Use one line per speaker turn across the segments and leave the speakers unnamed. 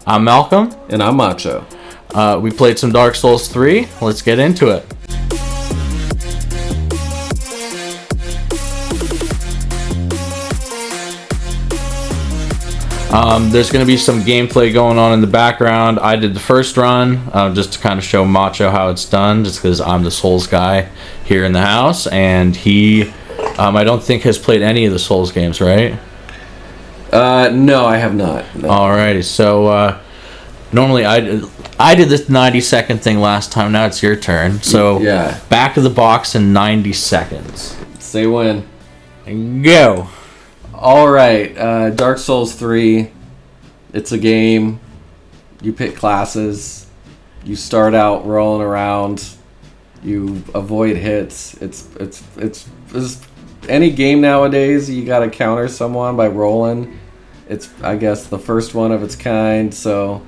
I'm Malcolm.
And I'm Macho.
We played some Dark Souls 3. Let's get into it. There's going to be some gameplay going on in the background. I did the first run just to kind of show Macho how it's done, just because I'm the Souls guy here in the house, and he, I don't think, has played any of the Souls games, right?
No, I have not. No.
Alrighty, so normally I did this 90-second thing last time. Now it's your turn. So
yeah,
back of the box in 90 seconds.
Say when.
And go.
All right, Dark Souls 3. It's a game. You pick classes. You start out rolling around. You avoid hits. It's any game nowadays. You got to counter someone by rolling. It's, I guess, the first one of its kind. So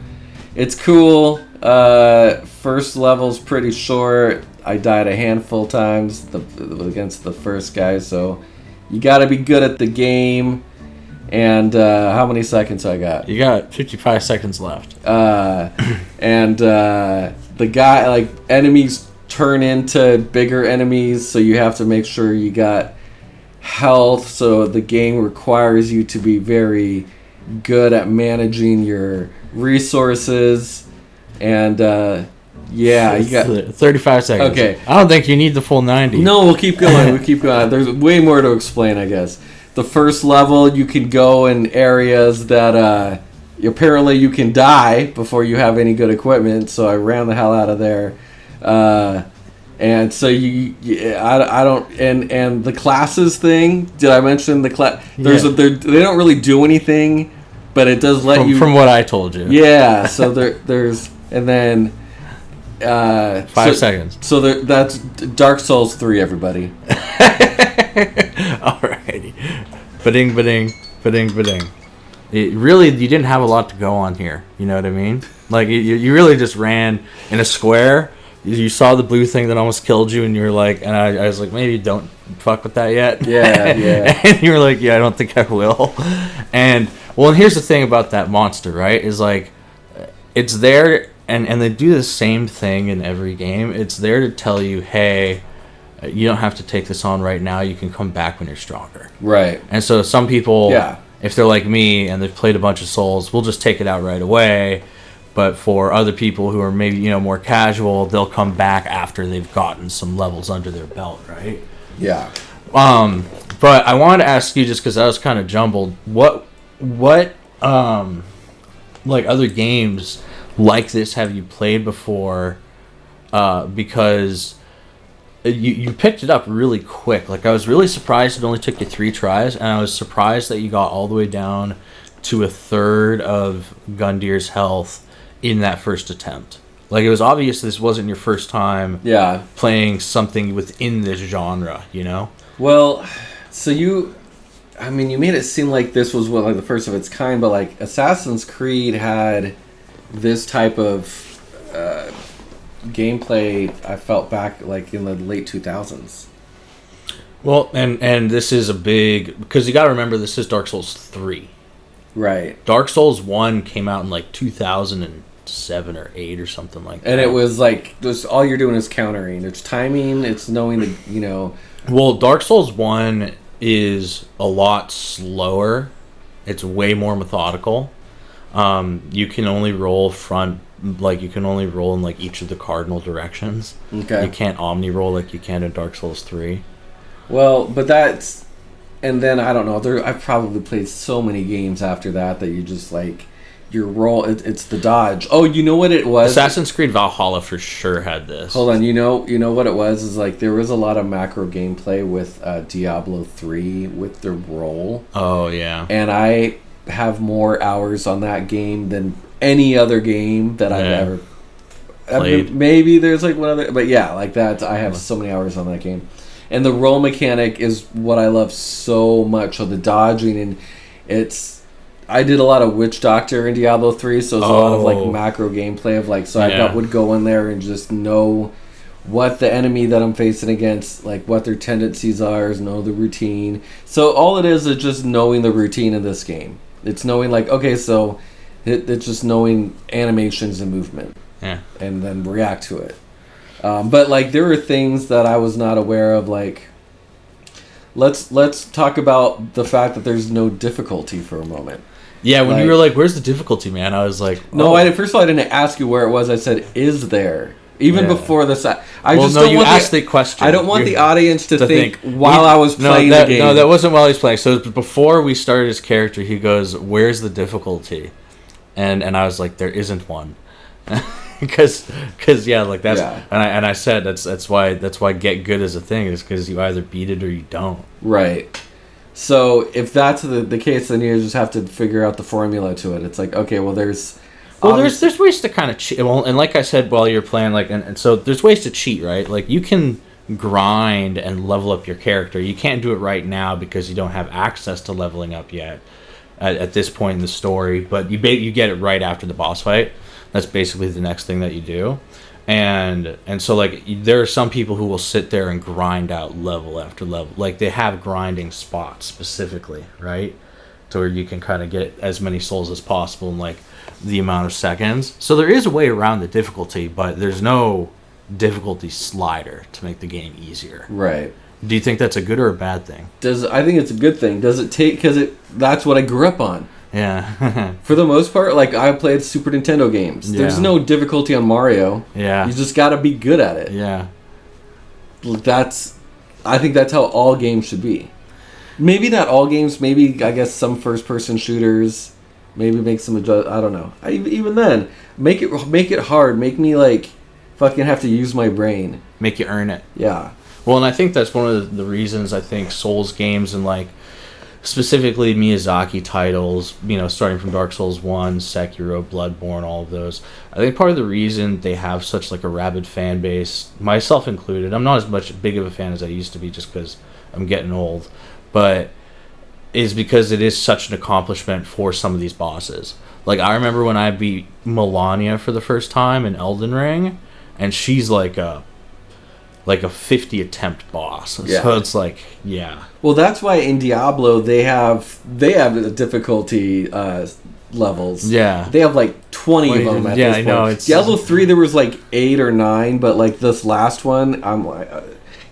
it's cool. First level's pretty short. I died a handful of times against the first guy. So you got to be good at the game. And how many seconds I got?
You got 55 seconds left.
And the guy, like, enemies turn into bigger enemies, so you have to make sure you got health. So the game requires you to be very good at managing your resources. And yeah, you got
35 seconds.
Okay.
I don't think you need the full 90.
No, we'll keep going. There's way more to explain, I guess. The first level, you can go in areas that apparently you can die before you have any good equipment. So I ran the hell out of there. And so I don't, and the classes thing. Did I mention the class? They don't really do anything, but it does let you.
From what I told you.
Yeah. So there's and then
5 seconds.
So that's Dark Souls 3, everybody.
Alrighty. Ba-ding, ba-ding, ba-ding, ba-ding. You didn't have a lot to go on here. You know what I mean? Like, you really just ran in a square. You saw the blue thing that almost killed you, and you were like, and I was like, maybe don't fuck with that yet.
Yeah.
And you were like, yeah, I don't think I will. And, well, and here's the thing about that monster, right? Is like, it's there, and they do the same thing in every game. It's there to tell you, hey, you don't have to take this on right now. You can come back when you're stronger.
Right.
And so some people, if they're like me and they've played a bunch of Souls, will just take it out right away. But for other people who are maybe, more casual, they'll come back after they've gotten some levels under their belt, right?
Yeah.
But I wanted to ask you, just because I was kind of jumbled, what like other games like this have you played before? Because you picked it up really quick. Like, I was really surprised it only took you 3 tries, and I was surprised that you got all the way down to a third of Gundyr's health in that first attempt. Like, it was obvious this wasn't your first time playing something within this genre,
Well, so you made it seem like this was like the first of its kind, but like Assassin's Creed had this type of gameplay. I felt back like in the late 2000s.
Well, and this is a big, because you got to remember, this is Dark Souls 3.
Right.
Dark Souls 1 came out in like 2007 or 8 or something like that.
And it was like, just all you're doing is countering. It's timing, it's knowing the,
Well, Dark Souls 1 is a lot slower. It's way more methodical. You can only roll you can only roll in like each of the cardinal directions.
Okay.
You can't omni roll like you can in Dark Souls 3.
Well, but that's, and then I don't know. I've probably played so many games after that you just like your roll. It's the dodge. Oh, you know what it was?
Assassin's Creed Valhalla for sure had this.
Hold on. You know what it was? Is like there was a lot of macro gameplay with Diablo 3 with the roll.
Oh yeah.
And I have more hours on that game than any other game that I've ever played. Maybe there's like one other, but yeah, like that. I have so many hours on that game. And the roll mechanic is what I love so much. So the dodging, and I did a lot of Witch Doctor in Diablo 3, so it's a lot of like macro gameplay of like, so I would go in there and just know what the enemy that I'm facing against, like what their tendencies are, know the routine. So all it is just knowing the routine in this game. It's knowing like, okay, so It's just knowing animations and movement.
Yeah.
And then react to it. But like there are things that I was not aware of. Like, let's talk about the fact that there's no difficulty for a moment.
Yeah, when
like,
you were like, "Where's the difficulty, man?" I was like, oh.
"No." First of all, I didn't ask you where it was. I said, "Is there?" Even before this, I just don't want
asked the question.
I don't want the audience to think while I was playing the game.
No, that wasn't while he was playing. So before we started his character, he goes, "Where's the difficulty?" And I was like, "There isn't one." Because yeah, like that's and I said that's why get good is a thing, is because you either beat it or you don't.
Right. So if that's the case, then you just have to figure out the formula to it. It's like, okay, well there's
ways to kind of cheat. Well, and like I said, while you're playing, like and so there's ways to cheat, right? Like you can grind and level up your character. You can't do it right now because you don't have access to leveling up yet at this point in the story. But you get it right after the boss fight. That's basically the next thing that you do. And so like there are some people who will sit there and grind out level after level. Like they have grinding spots specifically, right? To where you can kind of get as many souls as possible in like the amount of seconds. So there is a way around the difficulty, but there's no difficulty slider to make the game easier.
Right.
Do you think that's a good or a bad thing?
I think it's a good thing. Does it take, because that's what I grew up on.
Yeah.
For the most part, like I played Super Nintendo games. Yeah. There's no difficulty on Mario.
Yeah.
You just got to be good at it.
Yeah.
I think that's how all games should be. Maybe not all games. Maybe I guess some first-person shooters. Maybe make some adjust. I don't know. Even then, make it hard. Make me like fucking have to use my brain.
Make you earn it.
Yeah.
Well, and I think that's one of the reasons I think Souls games and like specifically Miyazaki titles, you know, starting from Dark Souls 1, Sekiro, Bloodborne, all of those. I think part of the reason they have such like a rabid fan base, myself included, I'm not as much big of a fan as I used to be just because I'm getting old, but is because it is such an accomplishment for some of these bosses. Like I remember when I beat Melania for the first time in Elden Ring, and she's like a 50 attempt boss. Yeah. So it's like, yeah.
Well, that's why in Diablo they have the difficulty levels.
Yeah.
They have like 20 of them at this point. I know. Diablo 3 there was like 8 or 9, but like this last one, I'm like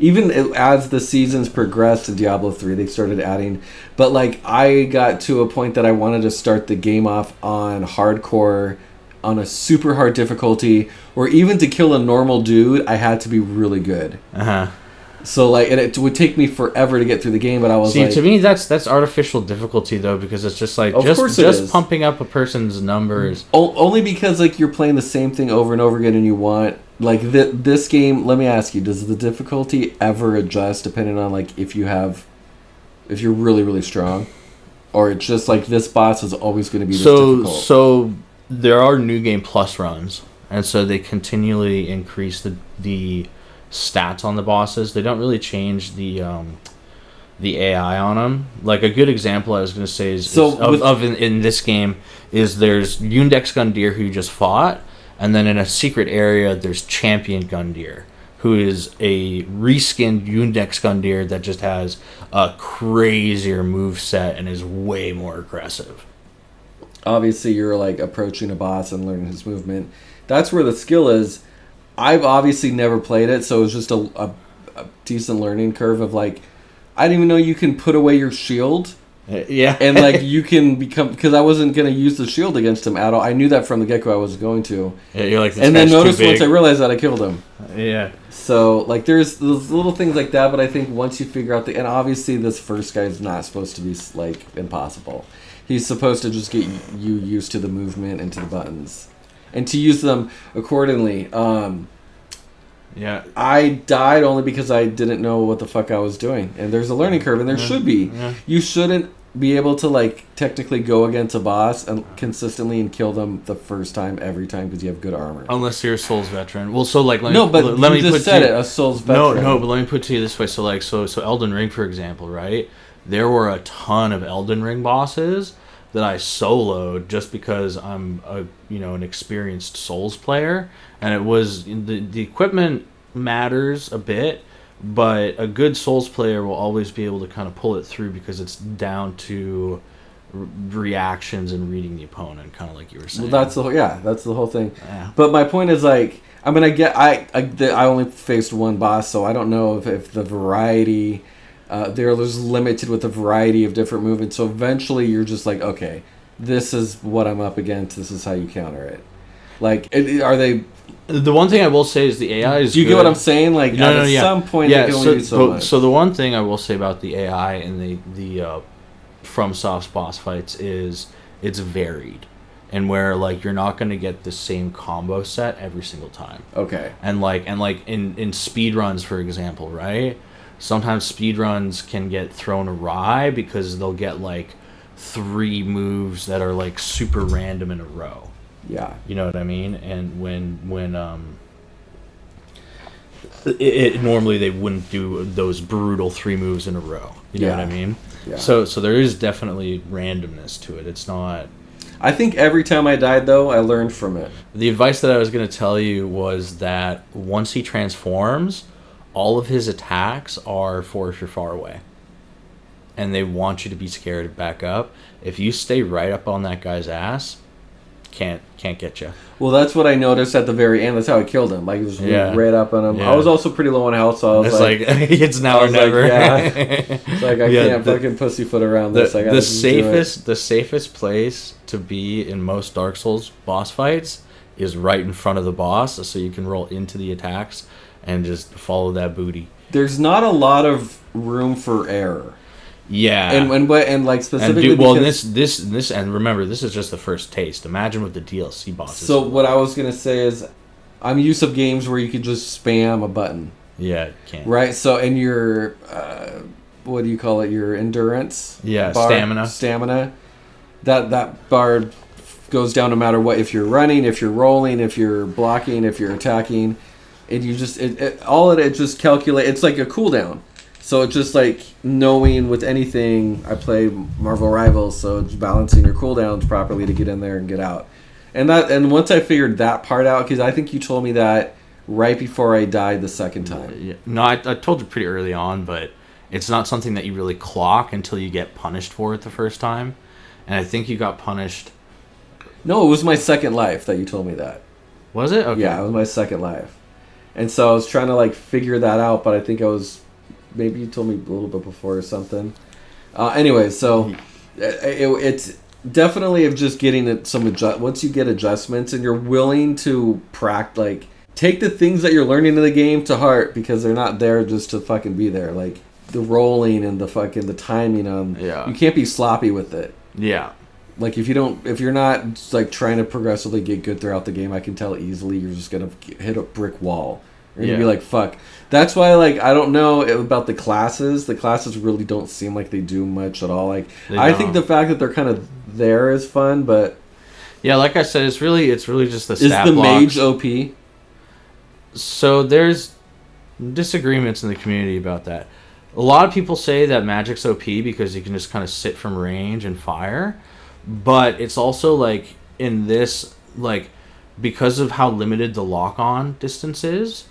even as the seasons progressed in Diablo 3, they started adding, but like I got to a point that I wanted to start the game off on hardcore, on a super hard difficulty, or even to kill a normal dude, I had to be really good. So like, and it would take me forever to get through the game, but I was like,
to me that's artificial difficulty though, because it's just like just pumping up a person's numbers.
Only because like you're playing the same thing over and over again, and you want like this game. Let me ask you: does the difficulty ever adjust depending on like if you're really really strong, or it's just like this boss is always going to be this difficult?
So there are New Game Plus runs, and so they continually increase the stats on the bosses. They don't really change the AI on them. Like a good example I was going to say is in this game is there's Yundex Gundyr who you just fought, and then in a secret area there's Champion Gundyr, who is a reskinned Yundex Gundyr that just has a crazier moveset and is way more aggressive.
Obviously you're like approaching a boss and learning his movement. That's where the skill is. I've obviously never played it, so it's just a decent learning curve of like, I didn't even know you can put away your shield.
Yeah.
And like you can become, because I wasn't going to use the shield against him at all. I knew that from the get-go I was going to.
Yeah, you're like,
and then notice once I realized that I killed him.
Yeah.
So like there's those little things like that, but I think once you figure out and obviously this first guy is not supposed to be like impossible. He's supposed to just get you used to the movement and to the buttons, and to use them accordingly.
Yeah.
I died only because I didn't know what the fuck I was doing, and there's a learning curve, and there should be. Yeah. You shouldn't be able to like technically go against a boss and consistently and kill them the first time every time because you have good armor.
Unless you're a Souls veteran. Well, so like
let me just said it, a Souls veteran.
No, but let me put it to you this way. So like so Elden Ring, for example, right? There were a ton of Elden Ring bosses that I soloed just because I'm an experienced Souls player, and it was the equipment matters a bit, but a good Souls player will always be able to kind of pull it through because it's down to reactions and reading the opponent, kind of like you were saying.
Well, that's the whole thing.
Yeah.
But my point is like, I mean, I only faced one boss, so I don't know if the variety there was limited with the variety of different movements. So eventually, you're just like, okay, this is what I'm up against. This is how you counter it. Like, are they?
The one thing I will say is the AI is.
Do you
good.
get what I'm saying? Like, at some point, they can only do so much.
So the one thing I will say about the AI and the FromSoft's boss fights is it's varied, and where like you're not going to get the same combo set every single time.
Okay.
And like in speed runs, for example, right? Sometimes speed runs can get thrown awry because they'll get like 3 moves that are like super random in a row.
Yeah.
You know what I mean? And when normally they wouldn't do those brutal 3 moves in a row. You know what I mean?
Yeah.
So there is definitely randomness to it. It's not.
I think every time I died, though, I learned from it.
The advice that I was going to tell you was that once he transforms, all of his attacks are for if you're far away. And they want you to be scared to back up. If you stay right up on that guy's ass, can't get you.
Well, that's what I noticed at the very end. That's how I killed him. Like, it was right up on him. Yeah. I was also pretty low on health, so I was like
it's now or never.
Like, it's like, I can't fucking pussyfoot around this. I
the safest place to be in most Dark Souls boss fights is right in front of the boss, so you can roll into the attacks and just follow that booty.
There's not a lot of room for error.
Yeah,
and like specifically,
this and remember, this is just the first taste. Imagine with the DLC bosses.
So what I was gonna say is, I'm used to games where you can just spam a button.
Yeah, you can.
Right. So in your what do you call it? Your endurance.
Yeah,
bar, stamina. That bar goes down no matter what. If you're running, if you're rolling, if you're blocking, if you're attacking, and you just it just calculate. It's like a cooldown. So it's just like knowing with anything, I play Marvel Rivals, so it's balancing your cooldowns properly to get in there and get out. And once I figured that part out, because I think you told me that right before I died the second time.
Yeah. No, I told you pretty early on, but it's not something that you really clock until you get punished for it the first time. And I think you got punished.
No, it was my second life that you told me that.
Was it? Okay.
Yeah, it was my second life. And so I was trying to like figure that out, but I think I was... Maybe you told me a little bit before or something. Anyway, so it's definitely of just getting once you get adjustments and you're willing to take the things that you're learning in the game to heart, because they're not there just to fucking be there. Like the rolling and the timing on. Yeah. You can't be sloppy with it.
Yeah.
Like if you're not like trying to progressively get good throughout the game, I can tell easily you're just gonna hit a brick wall. You're gonna be like, fuck. That's why, like, I don't know about the classes. The classes really don't seem like they do much at all. Like, I think the fact that they're kind of there is fun, but
yeah, like I said, it's really just the
stat blocks. Is the mage OP?
So there's disagreements in the community about that. A lot of people say that magic's OP because you can just kind of sit from range and fire, but it's also like in this, like, because of how limited the lock-on distance is,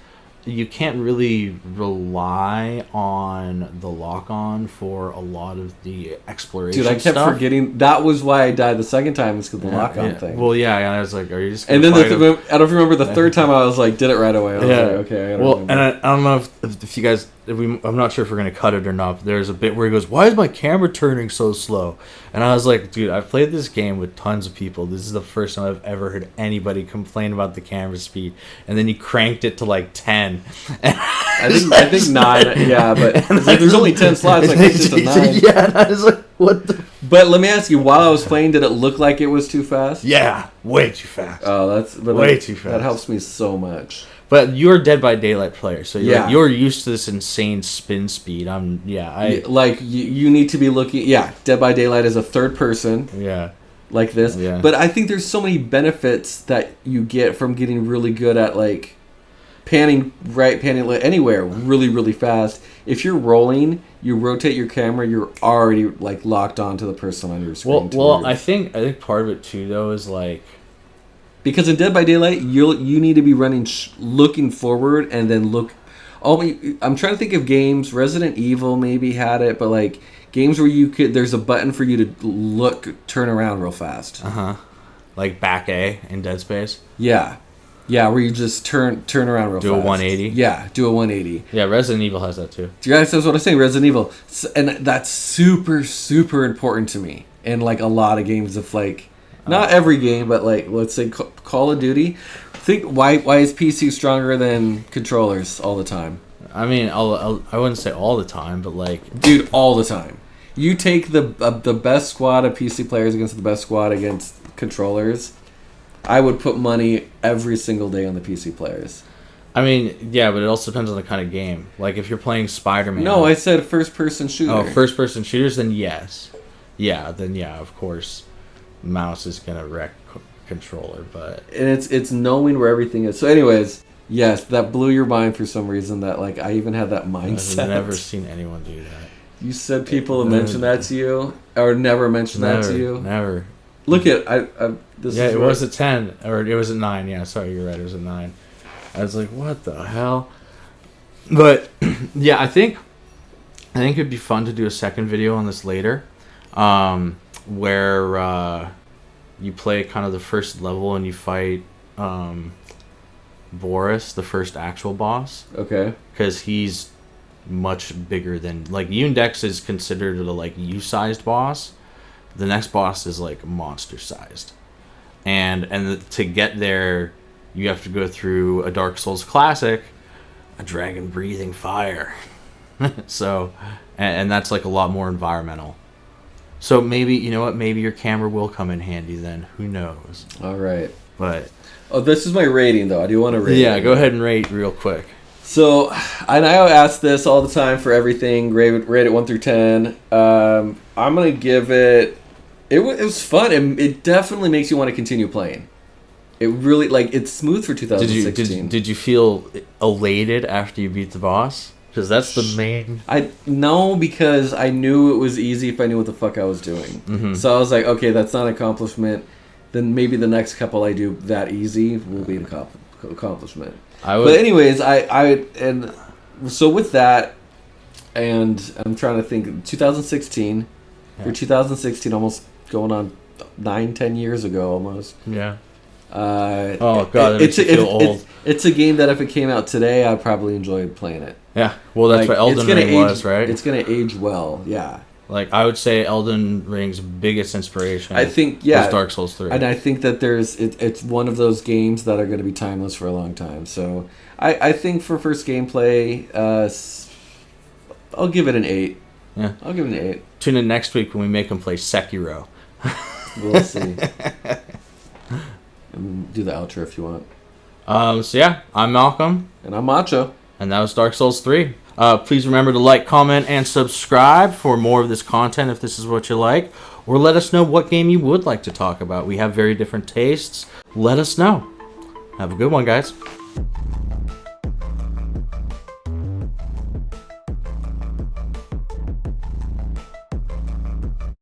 you can't really rely on the lock-on for a lot of the exploration stuff. Dude, I kept
forgetting. That was why I died the second time, is because the lock-on thing.
Well, yeah, and I was like, are you just...
And then I don't remember the third time I was like, did it right away. I was like, okay, I gotta remember.
And I don't know if you guys... I'm not sure if we're going to cut it or not, but there's a bit where he goes, why is my camera turning so slow? And I was like, dude, I've played this game with tons of people. This is the first time I've ever heard anybody complain about the camera speed. And then he cranked it to like 10.
I think 9, yeah, but there's only 10 slots, like it's just a 9.
Yeah, and I was like, what the...
But let me ask you, while I was playing, did it look like it was too fast?
Yeah, way too fast.
Oh,
way too fast.
That helps me so much.
But you're a Dead by Daylight player, so you're used to this insane spin speed.
You need to be looking. Yeah, Dead by Daylight is a third person.
Yeah,
like this. Yeah. But I think there's so many benefits that you get from getting really good at like panning anywhere really, really fast. If you're rolling, you rotate your camera, you're already like locked onto the person on your screen.
Well, I think part of it too though is like.
Because in Dead by Daylight, you need to be running, looking forward, and then look. I'm trying to think of games. Resident Evil maybe had it, but like games where there's a button for you to turn around real fast.
Like back A in Dead Space.
Yeah, where you just turn around real fast.
Do a 180.
Yeah, do a 180.
Yeah, Resident Evil has that too.
Yeah, that's what I'm saying. Resident Evil, and that's super super important to me. In like a lot of games, of like not every game, but like let's say Call of Duty. Think why is PC stronger than controllers all the time?
I mean, I wouldn't say all the time, but like,
dude, all the time. You take the best squad of PC players against the best squad against controllers. I would put money every single day on the PC players.
I mean, yeah, but it also depends on the kind of game. Like if you're playing Spider-Man.
No, I said first-person shooter.
Oh, first-person shooters, then yes. Yeah, of course, mouse is gonna wreck controller, but
and it's knowing where everything is. So, anyways, yes, that blew your mind for some reason. That like I even had that mindset.
I've never seen anyone do that.
You said people have mentioned that to you, or never mentioned that to you.
Never.
Look at this.
Yeah, it was a 10, or it was a 9. Yeah, sorry, you're right. It was a 9. I was like, what the hell? But yeah, I think it'd be fun to do a second video on this later, where you play kind of the first level and you fight Boris, the first actual boss.
Okay.
Because he's much bigger than like Yundex is considered a like U-sized boss. The next boss is like monster sized, and to get there, you have to go through a Dark Souls classic, a dragon breathing fire. So, and that's like a lot more environmental. So maybe, you know what? Maybe your camera will come in handy then. Who knows?
All right.
But
this is my rating though. I do want to rate.
Yeah, go ahead and rate real quick.
So, and I ask this all the time for everything. Rate it 1 through 10. I'm gonna give it. It was fun. It definitely makes you want to continue playing. It really it's smooth for 2016.
Did you feel elated after you beat the boss? Because that's the main.
No, because I knew it was easy if I knew what the fuck I was doing.
Mm-hmm.
So I was like, okay, that's not an accomplishment. Then maybe the next couple I do that easy will be an accomplishment. But anyways, and so with that, and I'm trying to think, 2016, for 2016, almost going on 9-10 years ago almost.
Yeah. Oh god, that makes you feel old.
It's a game that if it came out today, I'd probably enjoy playing it.
Yeah, well that's what Elden Ring was, right?
It's gonna age well, yeah.
Like I would say, Elden Ring's biggest inspiration.
I think
was Dark Souls 3,
and I think that it's one of those games that are going to be timeless for a long time. So I think for first gameplay, I'll give it an 8.
Yeah,
I'll give it an 8.
Tune in next week when we make him play Sekiro.
We'll see. And do the outro if you want.
So yeah, I'm Malcolm.
And I'm Macho.
And that was Dark Souls 3. Please remember to like, comment, and subscribe for more of this content if this is what you like. Or let us know what game you would like to talk about. We have very different tastes. Let us know. Have a good one, guys.